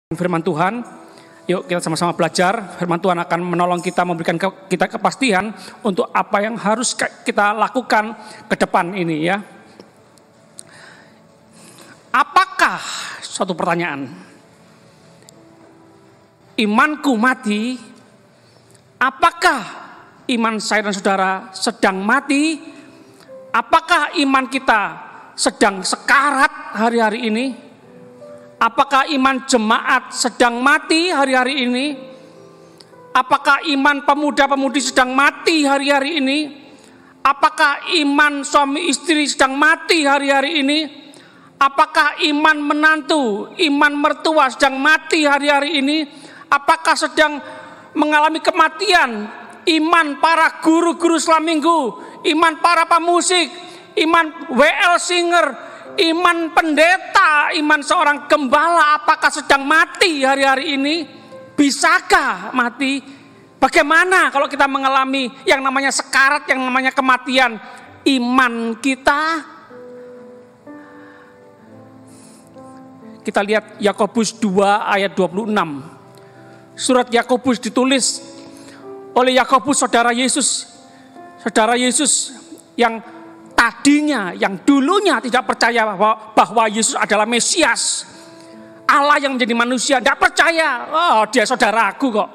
Firman Tuhan. Yuk kita sama-sama belajar. Firman Tuhan akan menolong kita, memberikan kita kepastian untuk apa yang harus kita lakukan ke depan ini ya. Apakah, suatu pertanyaan, imanku mati? Apakah iman saya dan saudara sedang mati? Apakah iman kita sedang sekarat hari-hari ini? Apakah iman jemaat sedang mati hari-hari ini? Apakah iman pemuda-pemudi sedang mati hari-hari ini? Apakah iman suami istri sedang mati hari-hari ini? Apakah iman menantu, iman mertua sedang mati hari-hari ini? Apakah sedang mengalami kematian iman para guru-guru Sekolah Minggu, iman para pemusik, iman WL singer, iman pendeta, iman seorang gembala, apakah sedang mati hari-hari ini? Bisakah mati? Bagaimana kalau kita mengalami yang namanya sekarat, yang namanya kematian iman kita? Kita lihat Yakobus 2 ayat 26. Surat Yakobus ditulis oleh Yakobus, saudara Yesus yang tadinya, yang dulunya tidak percaya bahwa Yesus adalah Mesias, Allah yang menjadi manusia, tidak percaya, oh dia saudaraku kok.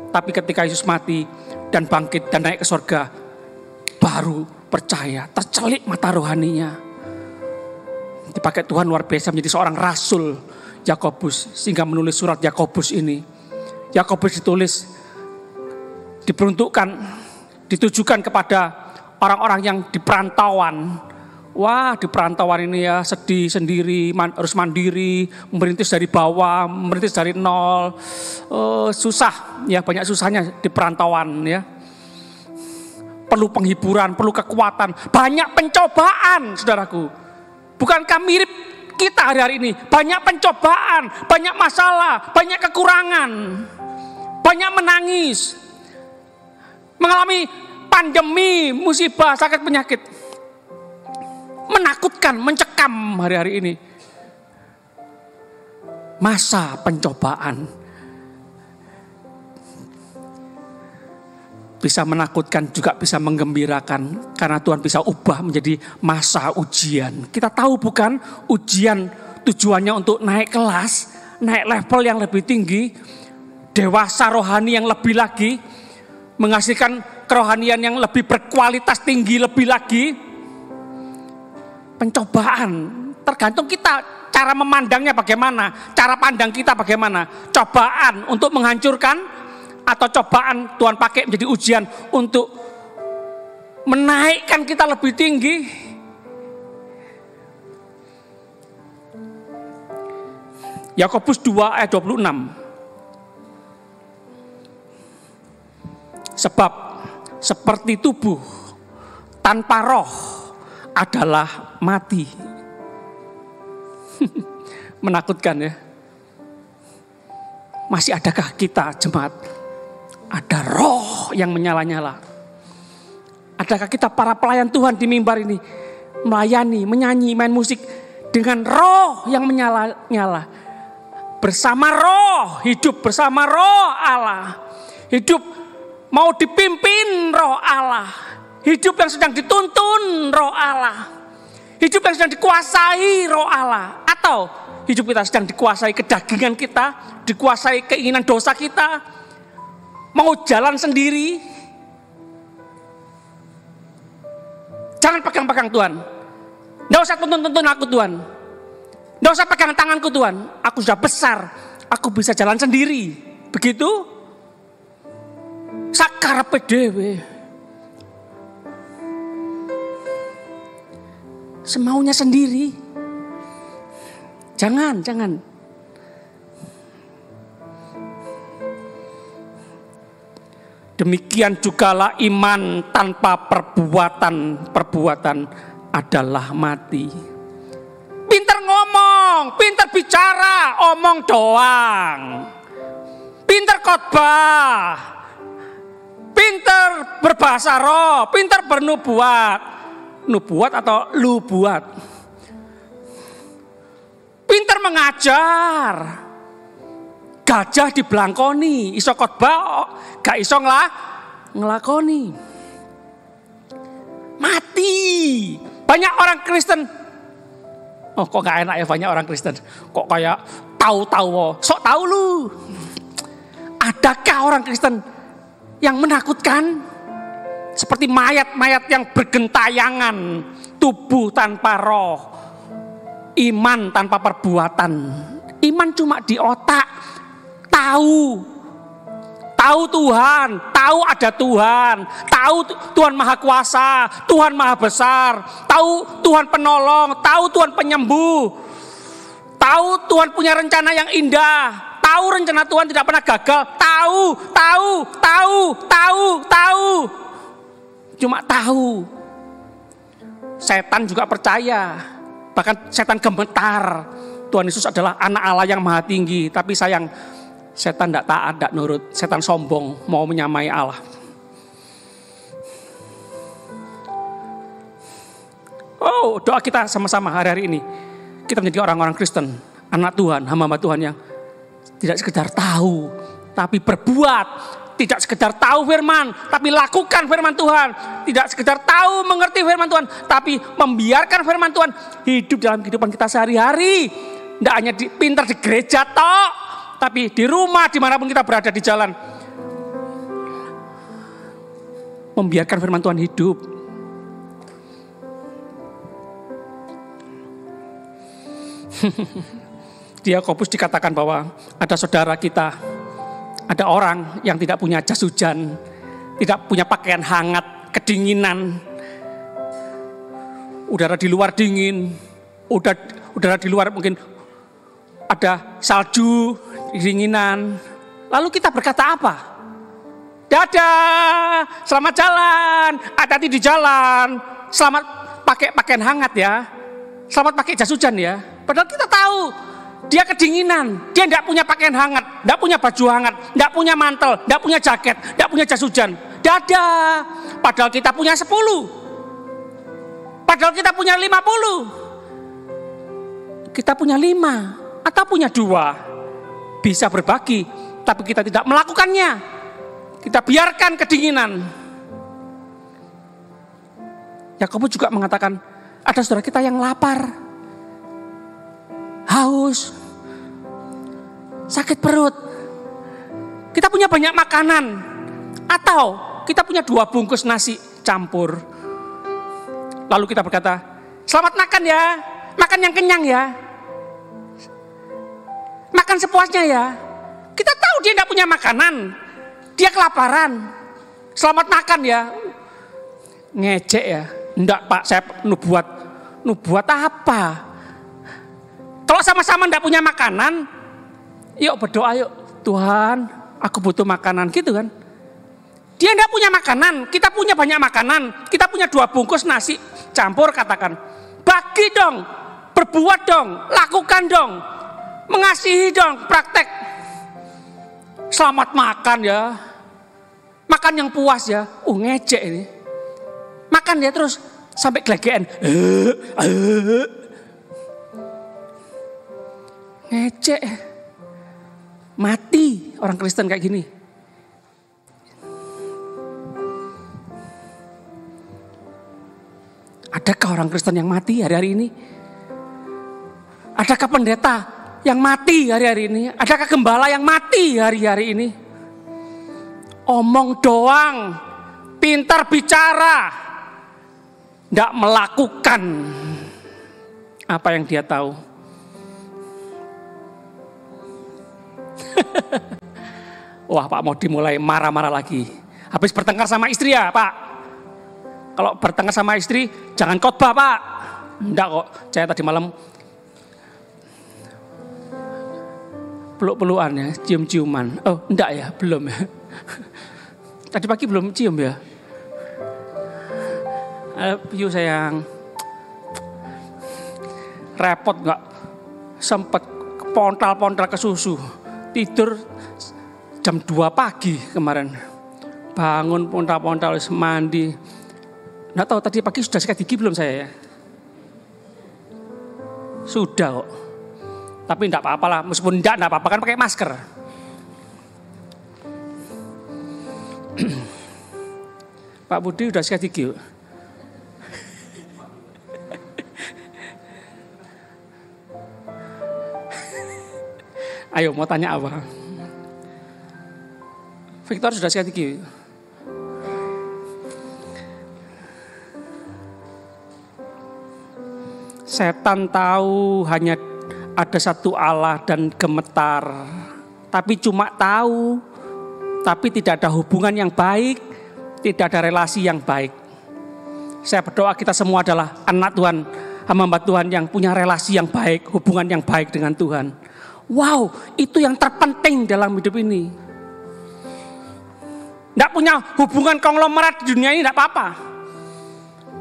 Tapi ketika Yesus mati dan bangkit dan naik ke surga, baru percaya, tercelik mata rohaninya. Dipakai Tuhan luar biasa menjadi seorang rasul Yakobus, sehingga menulis surat Yakobus ini. Yakobus ditujukan kepada orang-orang yang di perantauan. Wah, di perantauan ini ya sedih sendiri, harus mandiri, merintis dari bawah, merintis dari nol. Susah ya, banyak susahnya di perantauan ya. Perlu penghiburan, perlu kekuatan, banyak pencobaan, saudaraku. Bukankah mirip kita hari-hari ini? Banyak pencobaan, banyak masalah, banyak kekurangan, banyak menangis, mengalami pandemi, musibah, sakit, penyakit. Menakutkan, mencekam hari-hari ini. Masa pencobaan. Bisa menakutkan, juga bisa menggembirakan. Karena Tuhan bisa ubah menjadi masa ujian. Kita tahu bukan, ujian tujuannya untuk naik kelas, naik level yang lebih tinggi, dewasa rohani yang lebih lagi, menghasilkan kerohanian yang lebih berkualitas tinggi lebih lagi. Pencobaan tergantung kita, cara memandangnya bagaimana, cara pandang kita bagaimana. Cobaan untuk menghancurkan atau cobaan Tuhan pakai menjadi ujian untuk menaikkan kita lebih tinggi. Yakobus 2 ayat 26. Sebab seperti tubuh tanpa roh adalah mati. Menakutkan ya. Masih adakah kita jemaat ada roh yang menyala-nyala? Adakah kita para pelayan Tuhan di mimbar ini melayani, menyanyi, main musik dengan roh yang menyala-nyala? Bersama roh, hidup bersama roh Allah. Hidup mau dipimpin roh Allah. Hidup yang sedang dituntun roh Allah. Hidup yang sedang dikuasai roh Allah. Atau hidup kita sedang dikuasai kedagingan kita, dikuasai keinginan dosa kita, mau jalan sendiri. Jangan pegang-pegang Tuhan. Tidak usah tuntun-tuntun aku Tuhan. Tidak usah pegang tanganku Tuhan. Aku sudah besar, aku bisa jalan sendiri. Begitu? Sakarepe dhewe. Semaunya sendiri. Jangan. Demikian jugalah iman tanpa perbuatan adalah mati. Pinter ngomong, pinter bicara, omong doang. Pinter khotbah, pinter berbahasa roh, pinter bernubuat. Nubuat atau lubuat. pinter mengajar. Gajah diblangkoni, iso khotbah, gak iso ngelakoni. Mati. Banyak orang Kristen. Oh kok gak enak ya banyak orang Kristen. Kok kayak tahu-tahu, sok tahu lu. Adakah orang Kristen yang menakutkan? Seperti mayat-mayat yang bergentayangan, tubuh tanpa roh, iman tanpa perbuatan. Iman cuma di otak. Tahu Tuhan, tahu ada Tuhan, tahu Tuhan Maha Kuasa, Tuhan Maha Besar, tahu Tuhan penolong, tahu Tuhan penyembuh, tahu Tuhan punya rencana yang indah, tahu rencana Tuhan tidak pernah gagal, tahu. Cuma tahu. Setan juga percaya, bahkan setan gemetar. Tuhan Yesus adalah anak Allah yang maha tinggi, tapi sayang, setan tidak taat, tidak nurut. Setan sombong, mau menyamai Allah. Oh, doa kita sama-sama hari-hari ini. Kita menjadi orang-orang Kristen, anak Tuhan, hamba-hamba Tuhan yang tidak sekedar tahu, tapi berbuat. Tidak sekedar tahu firman, tapi lakukan firman Tuhan. Tidak sekedar tahu, mengerti firman Tuhan, tapi membiarkan firman Tuhan hidup dalam kehidupan kita sehari-hari. Tidak hanya pintar di gereja tok, tapi di rumah, dimanapun kita berada di jalan. Membiarkan firman Tuhan hidup. Di Yakobus dikatakan bahwa ada saudara kita, ada orang yang tidak punya jas hujan, tidak punya pakaian hangat, kedinginan. Udara di luar dingin, udara di luar mungkin ada salju, kedinginan. Lalu kita berkata apa? Dadah, selamat jalan, hati-hati di jalan, selamat pakai pakaian hangat ya, selamat pakai jas hujan ya. Padahal kita tahu dia kedinginan, dia tidak punya pakaian hangat, tidak punya baju hangat, tidak punya mantel, tidak punya jaket, tidak punya jas hujan. Dadah, padahal kita punya 10, padahal kita punya 50, kita punya 5 atau punya 2, bisa berbagi, tapi kita tidak melakukannya. Kita biarkan kedinginan. Yakobus juga mengatakan, ada saudara kita yang lapar, haus, sakit perut. Kita punya banyak makanan, atau kita punya 2 bungkus nasi campur. Lalu kita berkata, selamat makan ya, makan yang kenyang ya, makan sepuasnya ya. Kita tahu dia tidak punya makanan, dia kelaparan. Selamat makan ya. Ngejek ya. Enggak Pak, saya nubuat apa? Kalau sama-sama tidak punya makanan, yuk berdoa yuk. Tuhan, aku butuh makanan, gitu kan. Dia tidak punya makanan, kita punya banyak makanan. Kita punya 2 bungkus nasi campur, katakan. Bagi dong, berbuat dong, lakukan dong. Mengasihi dong, praktek. Selamat makan ya. Makan yang puas ya. Ngejek ini. Makan ya terus sampai gelegean. Ngecek. Mati orang Kristen kayak gini. Adakah orang Kristen yang mati hari-hari ini? Adakah pendeta yang mati hari-hari ini? Adakah gembala yang mati hari-hari ini? Omong doang, pintar bicara, tidak melakukan apa yang dia tahu. Wah Pak, mau dimulai marah-marah lagi. Habis bertengkar sama istri ya Pak. Kalau bertengkar sama istri, jangan khotbah Pak. Enggak kok, saya tadi malam peluk-pelukan ya, cium-ciuman. Oh enggak ya, belum ya. Tadi pagi belum cium ya. Yuk sayang. Repot enggak? Sempet pontal-pontal ke susu. Tidur jam 2 pagi kemarin. Bangun pontal-pontal, mandi. Nggak tahu tadi pagi sudah sikat gigi belum saya ya? Sudah kok. Tapi enggak apa-apa lah, meskipun enggak apa-apa kan pakai masker. Pak Budi udah sikat gigi. Ayo mau tanya apa? Victor sudah sikat gigi. Setan tahu hanya ada satu Allah dan gemetar. Tapi cuma tahu, tapi tidak ada hubungan yang baik, tidak ada relasi yang baik. Saya berdoa kita semua adalah anak Tuhan, hamba Tuhan yang punya relasi yang baik, hubungan yang baik dengan Tuhan. Wow, itu yang terpenting dalam hidup ini. Tidak punya hubungan konglomerat di dunia ini tidak apa-apa.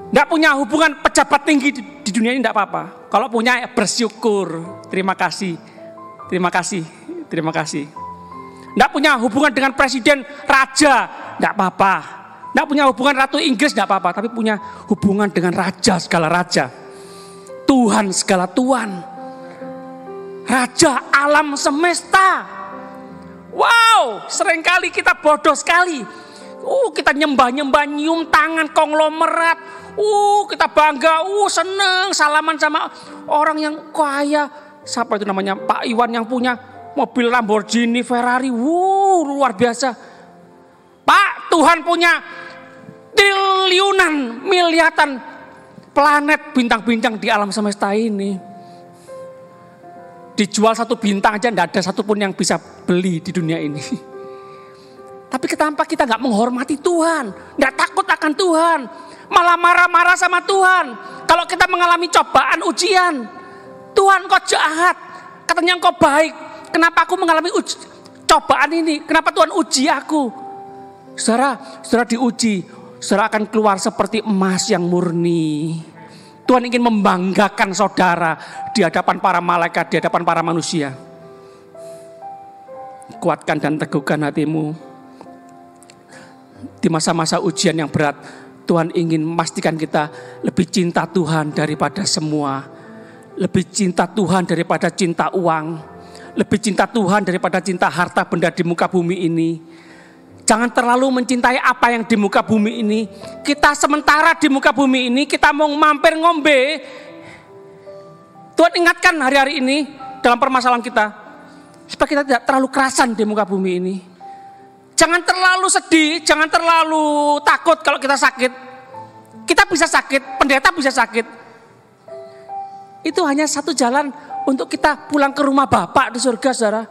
Tidak punya hubungan pejabat tinggi di dunia ini tidak apa-apa. Kalau punya bersyukur, terima kasih, terima kasih, terima kasih. Tidak punya hubungan dengan presiden, raja, tidak apa-apa. Tidak punya hubungan ratu Inggris, tidak apa-apa. Tapi punya hubungan dengan raja segala raja, Tuhan segala Tuhan, Raja alam semesta. Wow, seringkali kita bodoh sekali. Kita nyembah-nyembah, nyium tangan konglomerat. Kita bangga, seneng salaman sama orang yang kaya. Siapa itu namanya? Pak Iwan yang punya mobil Lamborghini, Ferrari. Luar biasa. Pak, Tuhan punya triliunan, miliaran planet, bintang-bintang di alam semesta ini. Dijual satu bintang aja tidak ada satupun yang bisa beli di dunia ini. Tapi kenapa kita nggak menghormati Tuhan, nggak takut akan Tuhan, malah marah-marah sama Tuhan. Kalau kita mengalami cobaan, ujian, Tuhan kau jahat, katanya engkau baik, kenapa aku mengalami cobaan ini? Kenapa Tuhan uji aku? Saudara diuji, saudara akan keluar seperti emas yang murni. Tuhan ingin membanggakan saudara di hadapan para malaikat, di hadapan para manusia. Kuatkan dan teguhkan hatimu. Di masa-masa ujian yang berat, Tuhan ingin memastikan kita lebih cinta Tuhan daripada semua. Lebih cinta Tuhan daripada cinta uang. Lebih cinta Tuhan daripada cinta harta benda di muka bumi ini. Jangan terlalu mencintai apa yang di muka bumi ini. Kita sementara di muka bumi ini, kita mau mampir ngombe. Tuhan ingatkan hari-hari ini dalam permasalahan kita, supaya kita tidak terlalu kerasan di muka bumi ini. Jangan terlalu sedih, jangan terlalu takut kalau kita sakit. Kita bisa sakit, pendeta bisa sakit. Itu hanya satu jalan untuk kita pulang ke rumah Bapak di surga, saudara.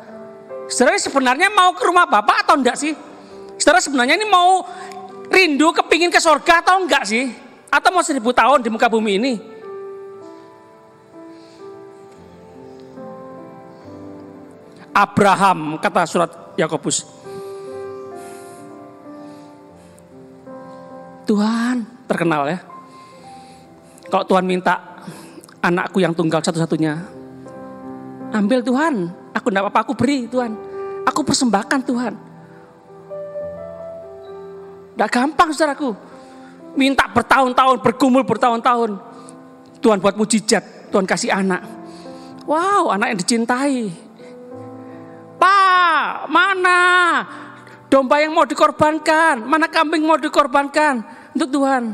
Saudara sebenarnya mau ke rumah Bapak atau enggak sih? Saudara sebenarnya ini mau rindu kepingin ke surga atau enggak sih? Atau mau 1000 tahun di muka bumi ini? Abraham, kata surat Yakobus. Tuhan terkenal ya. Kalau Tuhan minta anakku yang tunggal satu-satunya, ambil Tuhan, aku enggak apa-apa, aku beri Tuhan. Aku persembahkan Tuhan. Tidak gampang saudaraku. Minta bertahun-tahun, bergumul bertahun-tahun. Tuhan buat mujizat, Tuhan kasih anak. Wow, anak yang dicintai. Pak, mana domba yang mau dikorbankan? Mana kambing mau dikorbankan untuk Tuhan?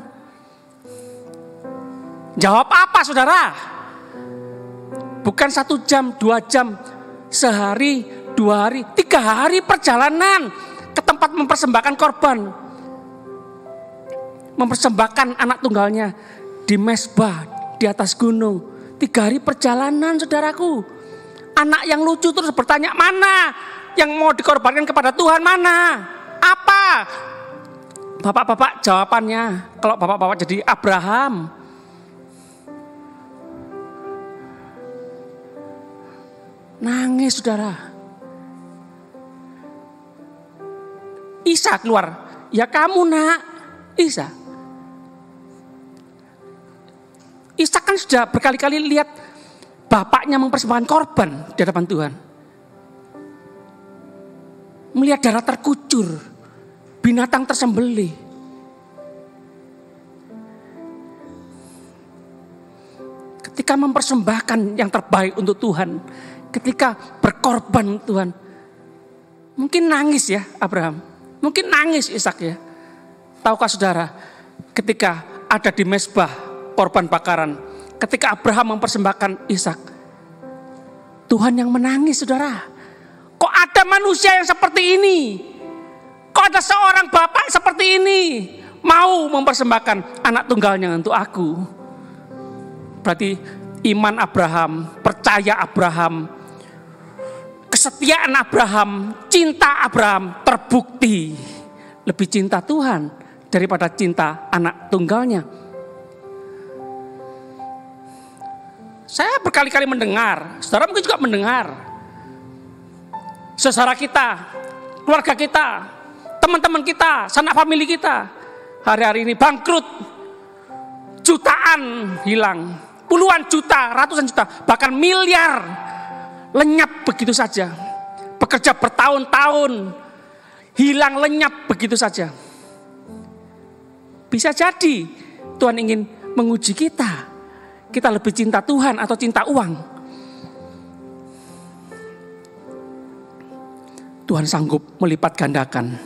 Jawab apa saudara? Bukan 1 jam, 2 jam, sehari, 2 hari, 3 hari perjalanan ke tempat mempersembahkan korban. Mempersembahkan anak tunggalnya di mezbah di atas gunung. 3 hari perjalanan saudaraku. Anak yang lucu terus bertanya, mana yang mau dikorbankan kepada Tuhan, mana? Apa? Bapak-bapak jawabannya, kalau bapak-bapak jadi Abraham. Nangis saudara. Isa keluar, ya kamu nak, Isa. Ishak kan sudah berkali-kali lihat bapaknya mempersembahkan korban di hadapan Tuhan. Melihat darah terkucur, binatang tersembelih. Ketika mempersembahkan yang terbaik untuk Tuhan, ketika berkorban Tuhan. Mungkin nangis ya Abraham, mungkin nangis Ishak ya. Tahukah saudara, ketika ada di mezbah korban bakaran, ketika Abraham mempersembahkan Ishak, Tuhan yang menangis saudara. Kok ada manusia yang seperti ini? Kok ada seorang bapak seperti ini mau mempersembahkan anak tunggalnya untuk aku? Berarti iman Abraham, percaya Abraham, kesetiaan Abraham, cinta Abraham terbukti lebih cinta Tuhan daripada cinta anak tunggalnya. Saya berkali-kali mendengar, saudara mungkin juga mendengar, saudara kita, keluarga kita, teman-teman kita, sanak famili kita, hari-hari ini bangkrut, jutaan hilang, puluhan juta, ratusan juta, bahkan miliar lenyap begitu saja. Bekerja bertahun-tahun, hilang lenyap begitu saja. Bisa jadi Tuhan ingin menguji kita. Kita lebih cinta Tuhan atau cinta uang? Tuhan sanggup melipat gandakan.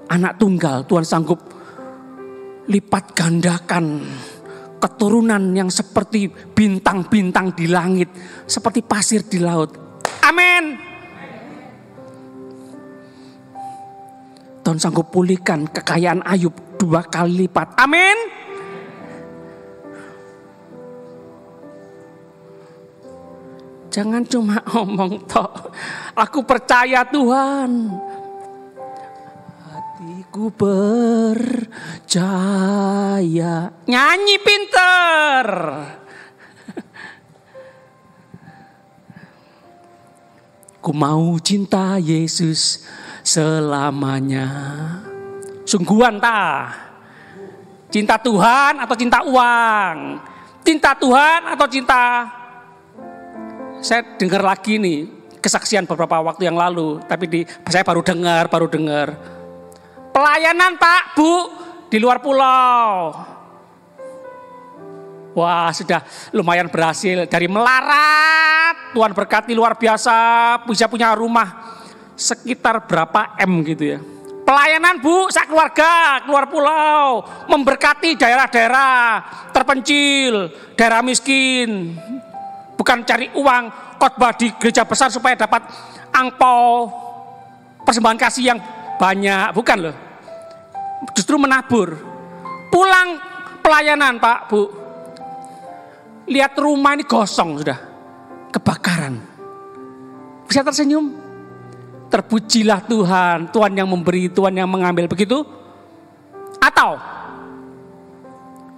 Anak tunggal Tuhan sanggup lipat gandakan. Keturunan yang seperti bintang-bintang di langit, seperti pasir di laut. Amin. Tuhan sanggup pulihkan kekayaan Ayub 2 kali lipat. Amin. Jangan cuma omong tok. Aku percaya Tuhan. Hatiku percaya. Nyanyi pinter. Ku mau cinta Yesus selamanya. Sungguhan ta? Cinta Tuhan atau cinta uang? Cinta Tuhan atau cinta... Saya dengar lagi nih kesaksian beberapa waktu yang lalu, tapi saya baru dengar. Pelayanan Pak, Bu, di luar pulau. Wah, sudah lumayan berhasil. Dari melarat, Tuhan berkati luar biasa, bisa punya rumah sekitar berapa M gitu ya. Pelayanan Bu, saya keluarga, keluar pulau, memberkati daerah-daerah terpencil, daerah miskin. Bukan cari uang, khotbah di gereja besar supaya dapat angpau persembahan kasih yang banyak. Bukan loh. Justru menabur. Pulang pelayanan Pak, Bu. Lihat rumah ini gosong sudah. Kebakaran. Bisa tersenyum? Terpujilah Tuhan. Tuhan yang memberi, Tuhan yang mengambil. Begitu? Atau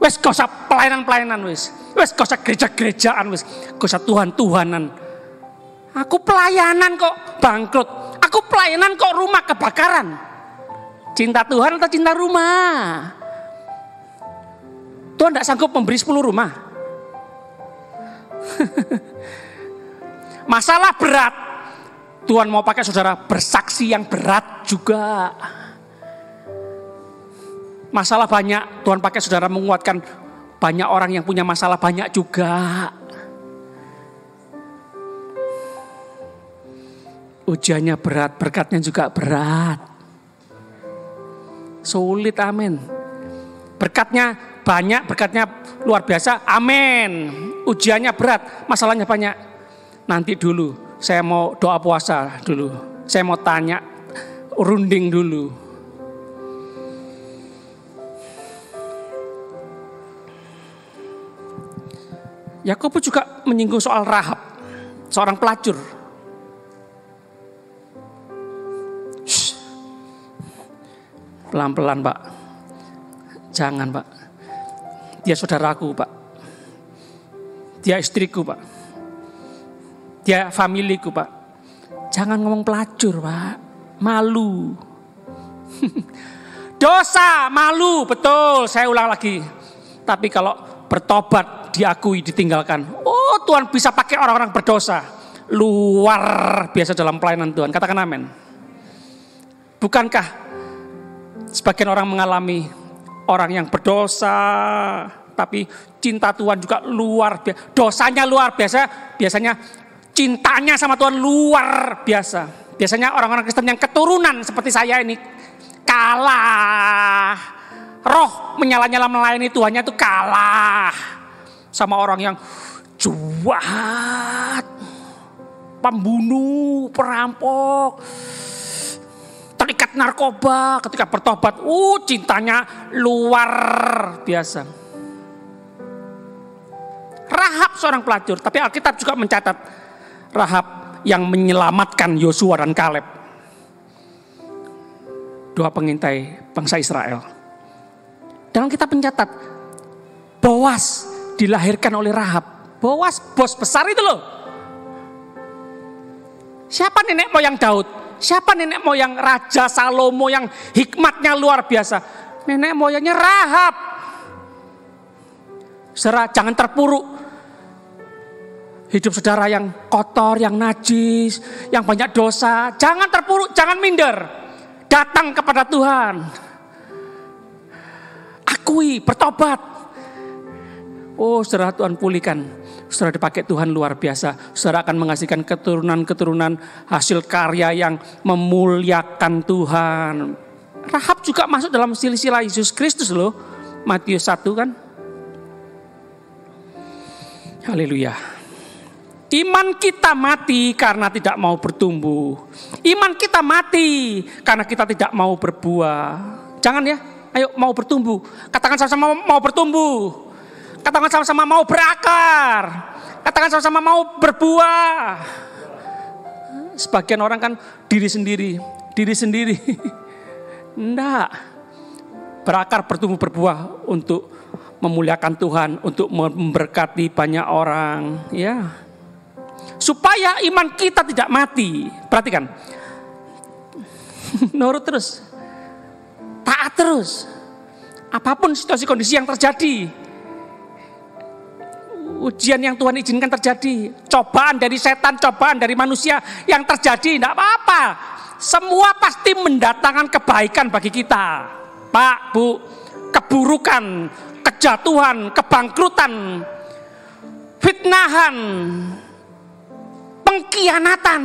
wes gak usah pelayanan wes gak usah gereja-gerejaan wes, gak usah Tuhan-Tuhanan. Aku pelayanan kok bangkrut, aku pelayanan kok rumah kebakaran. Cinta Tuhan atau cinta rumah? Tuhan tidak sanggup memberi 10 rumah. Masalah berat, Tuhan mau pakai saudara bersaksi yang berat juga. Masalah banyak, Tuhan pakai saudara menguatkan banyak orang yang punya masalah banyak juga. Ujiannya berat, berkatnya juga berat. Sulit, amin. Berkatnya banyak, berkatnya luar biasa, amin. Ujiannya berat, masalahnya banyak. Nanti dulu, saya mau doa puasa dulu. Saya mau tanya, runding dulu. Yakobus juga menyinggung soal Rahab, seorang pelacur. Pelan-pelan Pak, jangan Pak. Dia saudaraku Pak, dia istriku Pak, dia familiku Pak. Jangan ngomong pelacur Pak, malu. Dosa, malu, betul, saya ulang lagi. Tapi kalau bertobat, diakui, ditinggalkan. Oh, Tuhan bisa pakai orang-orang berdosa. Luar biasa dalam pelayanan Tuhan. Katakan amin. Bukankah sebagian orang mengalami orang yang berdosa, tapi cinta Tuhan juga luar biasa. Dosanya luar biasa, biasanya cintanya sama Tuhan luar biasa. Biasanya orang-orang Kristen yang keturunan seperti saya ini kalah. Roh menyala-nyala melayani Tuhannya itu kalah sama orang yang jahat, pembunuh, perampok, terikat narkoba. Ketika bertobat, cintanya luar biasa. Rahab seorang pelacur, tapi Alkitab juga mencatat Rahab yang menyelamatkan Yosua dan Kaleb, dua pengintai bangsa Israel. Dan kita mencatat Boas dilahirkan oleh Rahab. Boas bos besar itu loh. Siapa nenek moyang Daud? Siapa nenek moyang Raja Salomo yang hikmatnya luar biasa? Nenek moyangnya Rahab. Saudara, jangan terpuruk. Hidup saudara yang kotor, yang najis, yang banyak dosa. Jangan terpuruk, jangan minder. Datang kepada Tuhan. Akui, bertobat. Saudara, Tuhan pulihkan. Saudara dipakai Tuhan luar biasa. Saudara akan menghasilkan keturunan-keturunan hasil karya yang memuliakan Tuhan. Rahab juga masuk dalam silsilah Yesus Kristus loh. Matius 1 kan. Haleluya. Iman kita mati karena tidak mau bertumbuh. Iman kita mati karena kita tidak mau berbuah. Jangan ya, ayo mau bertumbuh. Katakan sama-sama mau bertumbuh. Katakan sama-sama mau berakar. Katakan sama-sama mau berbuah. Sebagian orang kan diri sendiri. Enggak. Berakar, bertumbuh, berbuah untuk memuliakan Tuhan, untuk memberkati banyak orang, ya. Supaya iman kita tidak mati. Perhatikan. Nurut terus. Taat terus. Apapun situasi kondisi yang terjadi. Ujian yang Tuhan izinkan terjadi. Cobaan dari setan, cobaan dari manusia yang terjadi. Tidak apa-apa. Semua pasti mendatangkan kebaikan bagi kita. Pak, Bu. Keburukan, kejatuhan, kebangkrutan, fitnahan, pengkhianatan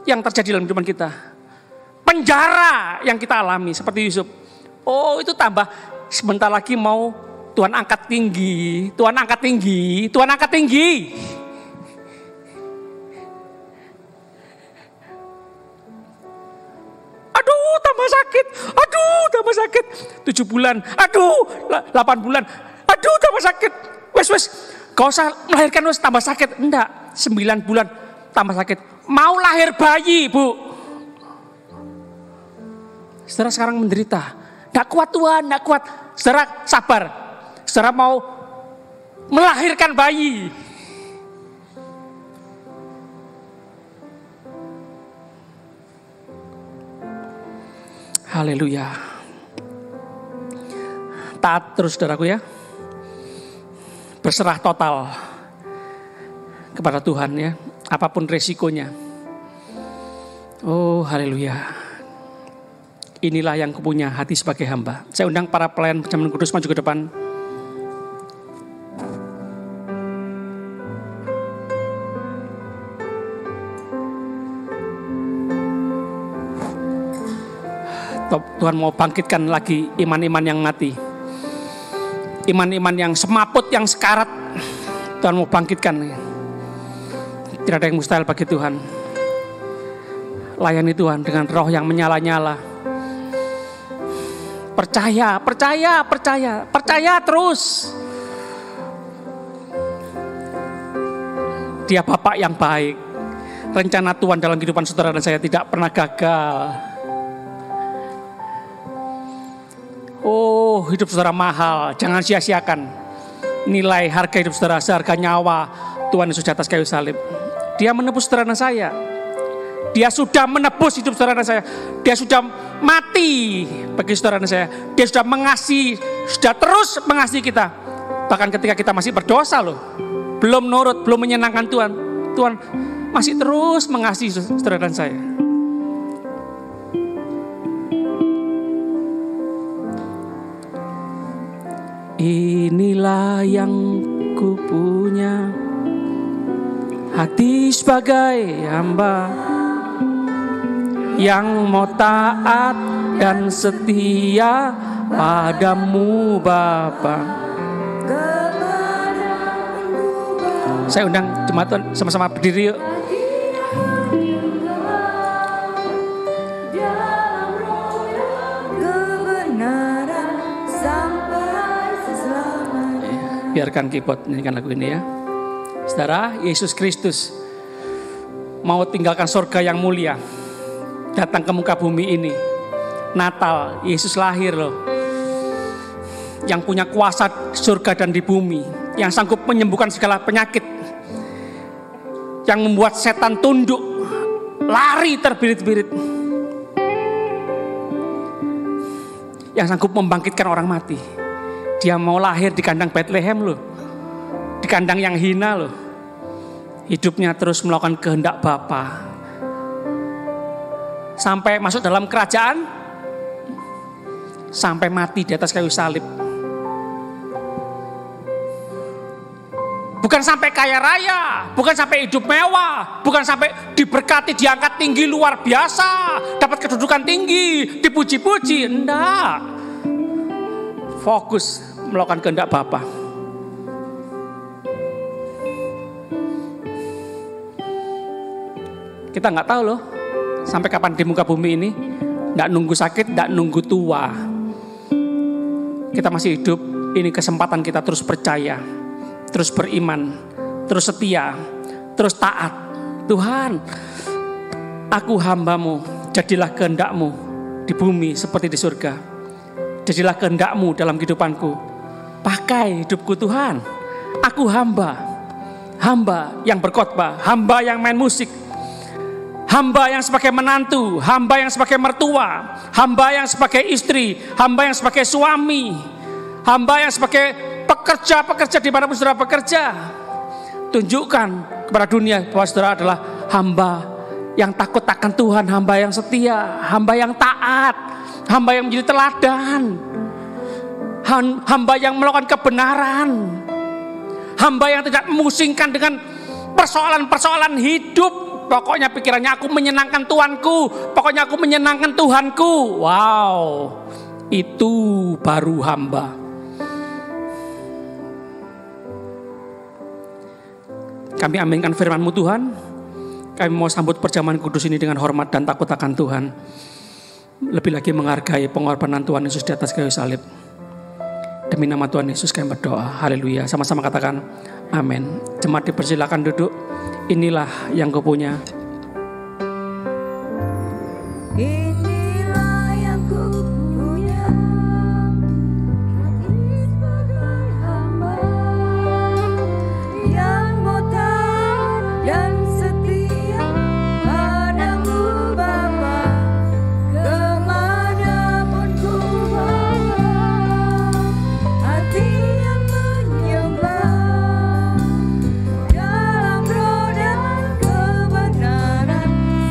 yang terjadi dalam kehidupan kita. Penjara yang kita alami seperti Yusuf. Itu tambah sebentar lagi mau Tuhan angkat tinggi. Tuhan angkat tinggi. Tuhan angkat tinggi. Aduh tambah sakit. Aduh tambah sakit. 7 bulan. Aduh 8 bulan. Aduh tambah sakit. Wes. Gak usah melahirkan wes tambah sakit. Enggak. 9 bulan tambah sakit. Mau lahir bayi, Bu. Saudara sekarang menderita. Enggak kuat Tuhan, enggak kuat. Saudara sabar. Saudara mau melahirkan bayi. Haleluya. Taat terus saudaraku ya. Berserah total kepada Tuhan ya, apapun resikonya. Haleluya. Inilah yang kupunya hati sebagai hamba. Saya undang para pelayan Perjamuan Kudus maju ke depan. Tuhan mau bangkitkan lagi iman-iman yang mati. Iman-iman yang semaput, yang sekarat. Tuhan mau bangkitkan. Tidak ada yang mustahil bagi Tuhan. Layani Tuhan dengan roh yang menyala-nyala. Percaya terus. Dia Bapak yang baik. Rencana Tuhan dalam kehidupan saudara dan saya tidak pernah gagal. Hidup saudara mahal, jangan sia-siakan. Nilai harga hidup saudara seharga nyawa Tuhan Yesus di atas kayu salib. Dia menebus saudara dan saya. Dia sudah menebus hidup saudara dan saya. Dia sudah mati bagi saudara dan saya. Dia sudah mengasihi, sudah terus mengasihi kita. Bahkan ketika kita masih berdosa loh. Belum nurut, belum menyenangkan Tuhan. Tuhan masih terus mengasihi saudara dan saya. Inilah punya hati sebagai hamba yang mau taat dan setia padamu Bapa. Saya undang jemaat Tuhan sama-sama berdiri yuk. Biarkan keyboard nyanyikan lagu ini ya. Saudara, Yesus Kristus mau tinggalkan surga yang mulia, datang ke muka bumi ini. Natal, Yesus lahir loh. Yang punya kuasa surga dan di bumi, yang sanggup menyembuhkan segala penyakit, yang membuat setan tunduk, lari terbirit-birit, yang sanggup membangkitkan orang mati. Dia mau lahir di kandang Bethlehem loh, di kandang yang hina loh. Hidupnya terus melakukan kehendak Bapa sampai masuk dalam kerajaan, sampai mati di atas kayu salib. Bukan sampai kaya raya, bukan sampai hidup mewah, bukan sampai diberkati, diangkat tinggi luar biasa, dapat kedudukan tinggi, dipuji-puji. Enggak. Fokus melakukan kehendak Bapa. Kita nggak tahu loh sampai kapan di muka bumi ini. Nggak nunggu sakit, nggak nunggu tua. Kita masih hidup, ini kesempatan kita terus percaya, terus beriman, terus setia, terus taat. Tuhan, aku hamba-Mu, jadilah kehendak-Mu di bumi seperti di surga. Jadilah kehendak-Mu dalam kehidupanku. Pakai hidupku Tuhan. Aku hamba yang berkhotbah, hamba yang main musik, hamba yang sebagai menantu, hamba yang sebagai mertua, hamba yang sebagai istri, hamba yang sebagai suami, hamba yang sebagai pekerja dimanapun saudara bekerja. Tunjukkan kepada dunia bahwa saudara adalah hamba yang takut akan Tuhan, hamba yang setia, hamba yang taat, hamba yang menjadi teladan, hamba yang melakukan kebenaran, hamba yang tidak memusingkan dengan persoalan-persoalan hidup. Pokoknya pikirannya aku menyenangkan Tuhanku, pokoknya aku menyenangkan Tuhanku. Wow, itu baru hamba. Kami aminkan firman-Mu Tuhan. Kami mau sambut perjamuan kudus ini dengan hormat dan takut akan Tuhan. Lebih lagi menghargai pengorbanan Tuhan Yesus di atas kayu salib. Demi nama Tuhan Yesus kami berdoa. Haleluya. Sama-sama katakan amin. Jemaat dipersilakan duduk. Inilah yang Kau punya. Inilah yang Ku punya, hati sebagai hamba yang mau taat dan setia padamu Bapa. Kemanapun ku bawa, hati yang menyembah dalam roh dan kebenaran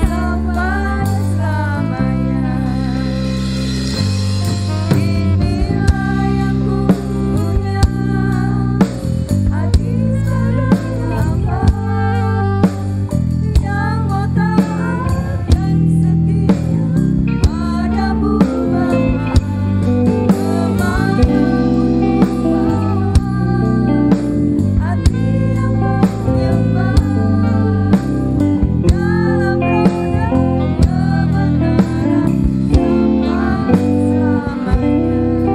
sampai selamanya. Inilah yang ku punya, hati sebagai hamba yang mau taat dan setia padamu Bapa. Kemanapun ku bawa, hati yang menyembah dalam roh dan kebenaran sampai selamanya.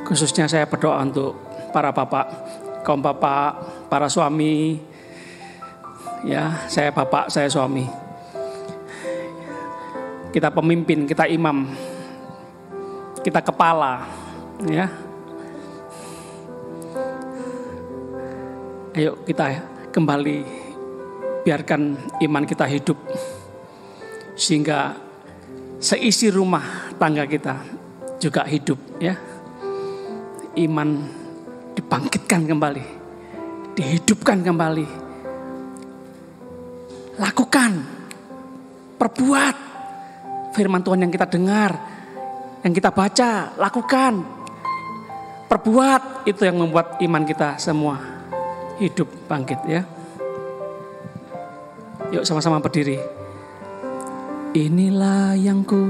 Khususnya saya berdoa untuk para bapak, kaum bapak, para suami. Ya, saya bapak, saya suami. Kita pemimpin, kita imam, kita kepala, ya. Ayo kita kembali biarkan iman kita hidup sehingga seisi rumah tangga kita juga hidup ya. Iman dibangkitkan kembali, dihidupkan kembali. Lakukan, perbuat firman Tuhan yang kita dengar, yang kita baca, lakukan. Perbuat, itu yang membuat iman kita semua hidup bangkit ya. Yuk sama-sama berdiri. Inilah yang ku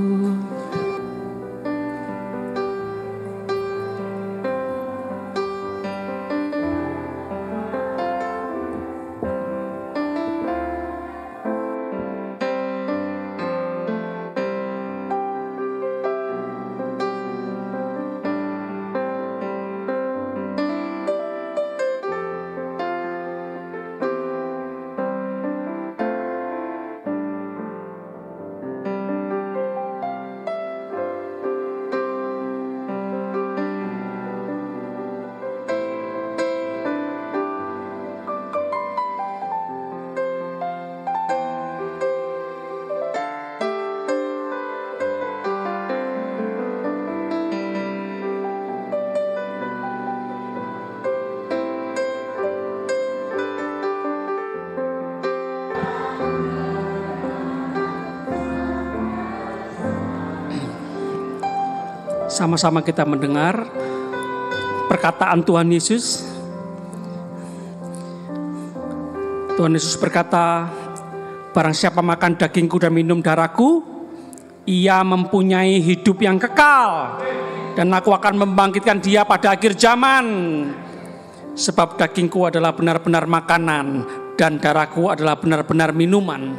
sama-sama kita mendengar perkataan Tuhan Yesus. Tuhan Yesus berkata, barang siapa makan dagingku dan minum darahku, ia mempunyai hidup yang kekal, dan aku akan membangkitkan dia pada akhir zaman. Sebab dagingku adalah benar-benar makanan, dan darahku adalah benar-benar minuman.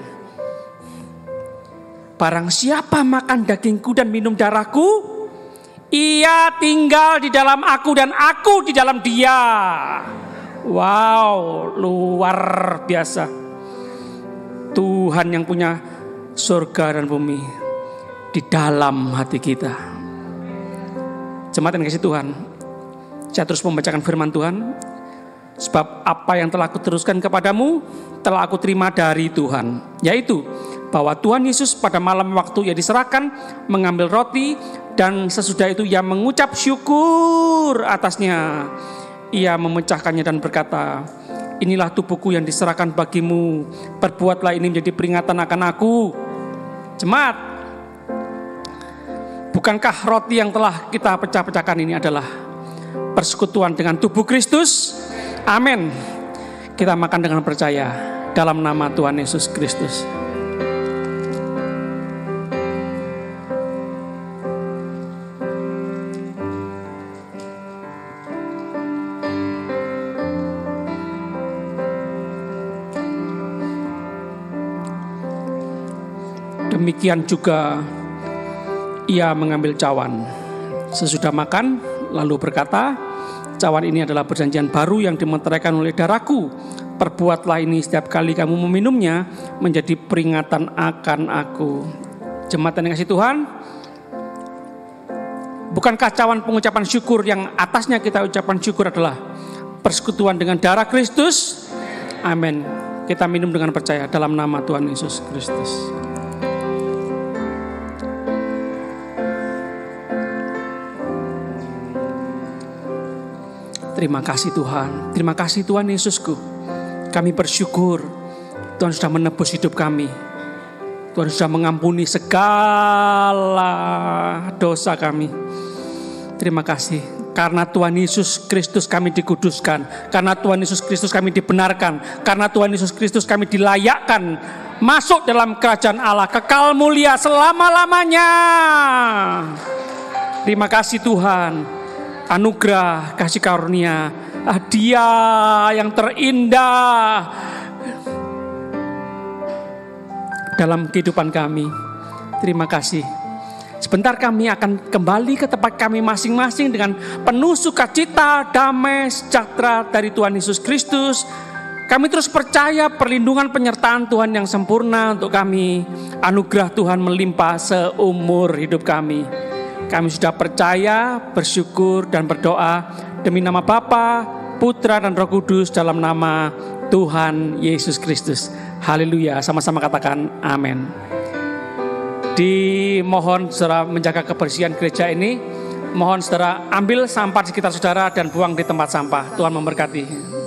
Barang siapa makan dagingku dan minum darahku, ia tinggal di dalam aku dan aku di dalam dia. Wow, luar biasa. Tuhan yang punya surga dan bumi di dalam hati kita. Jemaat yang kasih Tuhan, saya terus membacakan firman Tuhan. Sebab apa yang telah aku teruskan kepadamu telah aku terima dari Tuhan, yaitu bahwa Tuhan Yesus pada malam waktu ia diserahkan mengambil roti, dan sesudah itu ia mengucap syukur atasnya. Ia memecahkannya dan berkata, inilah tubuhku yang diserahkan bagimu, perbuatlah ini menjadi peringatan akan aku. Jemaat, bukankah roti yang telah kita pecah-pecahkan ini adalah persekutuan dengan tubuh Kristus? Amin. Kita makan dengan percaya dalam nama Tuhan Yesus Kristus. Demikian juga ia mengambil cawan sesudah makan, lalu berkata, cawan ini adalah perjanjian baru yang dimeteraikan oleh darahku. Perbuatlah ini setiap kali kamu meminumnya menjadi peringatan akan aku. Jemaat yang kasih Tuhan, bukankah cawan pengucapan syukur yang atasnya kita ucapan syukur adalah persekutuan dengan darah Kristus? Amin. Kita minum dengan percaya dalam nama Tuhan Yesus Kristus. Terima kasih Tuhan, terima kasih Tuhan Yesusku. Kami bersyukur Tuhan sudah menebus hidup kami. Tuhan sudah mengampuni segala dosa kami. Terima kasih, karena Tuhan Yesus Kristus kami dikuduskan, karena Tuhan Yesus Kristus kami dibenarkan, karena Tuhan Yesus Kristus kami dilayakkan masuk dalam kerajaan Allah kekal mulia selama-lamanya. Terima kasih Tuhan. Anugerah, kasih karunia, hadiah yang terindah dalam kehidupan kami. Terima kasih. Sebentar kami akan kembali ke tempat kami masing-masing dengan penuh sukacita, damai, sejahtera dari Tuhan Yesus Kristus. Kami terus percaya perlindungan penyertaan Tuhan yang sempurna untuk kami. Anugerah Tuhan melimpah seumur hidup kami. Kami sudah percaya, bersyukur, dan berdoa demi nama Bapa Putra dan Roh Kudus dalam nama Tuhan Yesus Kristus. Haleluya. Sama-sama katakan amin. Dimohon saudara menjaga kebersihan gereja ini. Mohon saudara ambil sampah di sekitar saudara dan buang di tempat sampah. Tuhan memberkati.